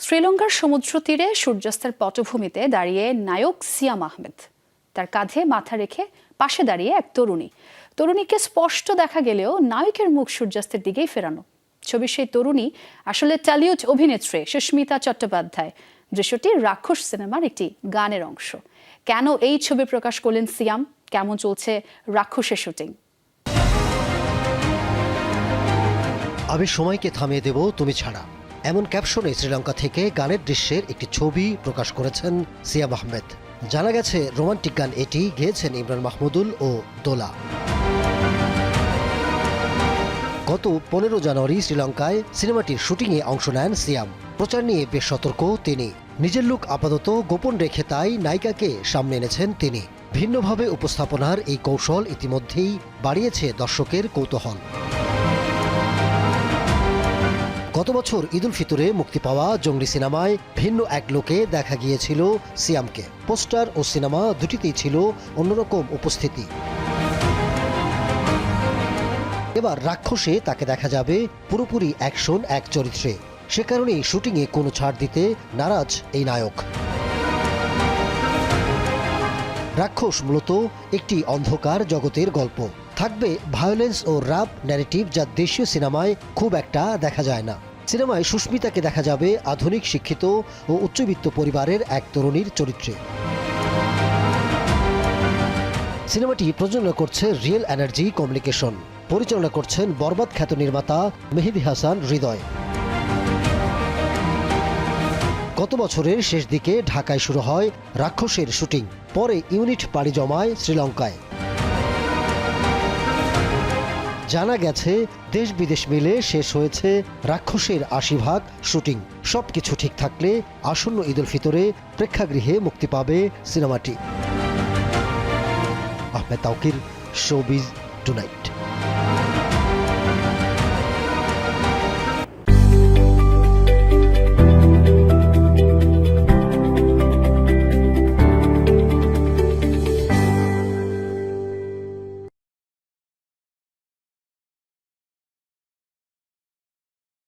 শ্রীলঙ্কার সমুদ্র তীরে সূর্যাস্তের পটভূমিতে দাঁড়িয়ে নায়ক সিয়াম আহমেদ। তার কাঁধে মাথা রেখে পাশে দাঁড়িয়ে এক তরুণীকে স্পষ্ট দেখা গেলেও নায়কের মুখ সূর্যাস্তের দিকেই ফেরানো। ছবির সেই তরুণী আসলে টলিউড অভিনেত্রী সুস্মিতা চট্টোপাধ্যায়। দৃশ্যটি রাক্ষস সিনেমার একটি গানের অংশ। কেন এই ছবি প্রকাশ করলেন সিয়াম? কেমন চলছে রাক্ষসের শুটিং? আমি সময়কে থামিয়ে দেব তুমি ছাড়া, এমন ক্যাপশনে শ্রীলঙ্কা থেকে গানের দৃশ্যের একটি ছবি প্রকাশ করেছেন সিয়াম আহমেদ। জানা গেছে রোমান্টিক গান এটি গেয়েছেন ইমরান মাহমুদুল ও দোলা। গত 15 জানুয়ারি শ্রীলঙ্কায় সিনেমাটির শুটিংয়ে অংশ নেন সিয়াম। প্রচার নিয়ে বেশ সতর্ক তিনি। নিজের লুক আপাতত গোপন রেখে তাই নায়িকাকে সামনে এনেছেন তিনি। ভিন্নভাবে উপস্থাপনার এই কৌশল ইতিমধ্যেই বাড়িয়েছে দর্শকের কৌতূহল। গত বছর ঈদ উল ফিতরে মুক্তি পাওয়া জঙ্গলি সিনেমায় ভিন্ন এক লোকে দেখা গিয়েছিল সিয়ামকে। পোস্টার ও সিনেমা দুটিতেই ছিল অন্যরকম উপস্থিতি। এবার রাক্ষসে তাকে দেখা যাবে পুরোপুরি অ্যাকশন এক চরিত্রে। সে কারণেই শুটিংয়ে কোনো ছাড় দিতে নারাজ এই নায়ক। রাক্ষস মূলত একটি অন্ধকার জগতের গল্প। থাকবে ভায়োলেন্স ও রাপ ন্যারেটিভ, যা দেশীয় সিনেমায় খুব একটা দেখা যায় না। সিনেমায় সুস্মিতাকে দেখা যাবে আধুনিক শিক্ষিত ও উচ্চবিত্ত পরিবারের এক তরুণীর চরিত্রে। সিনেমাটি প্রযোজনা করছে রিয়েল এনার্জি কমিউনিকেশন। পরিচালনা করছেন বরবাদ খ্যাত নির্মাতা মেহেদী হাসান হৃদয়। গত বছরের শেষ দিকে ঢাকায় শুরু হয় রাক্ষসের শুটিং। পরে ইউনিট পাড়ি জমায় শ্রীলঙ্কায়। জানা গেছে দেশ বিদেশ মিলে শেষ হয়েছে রাক্ষসের ৮০ ভাগ শুটিং। সবকিছু ঠিক থাকলে আসন্ন ঈদ উল ফিতরে প্রেক্ষাগৃহে মুক্তি পাবে সিনেমাটি। Ahmed Tauquir, showbiz tonight.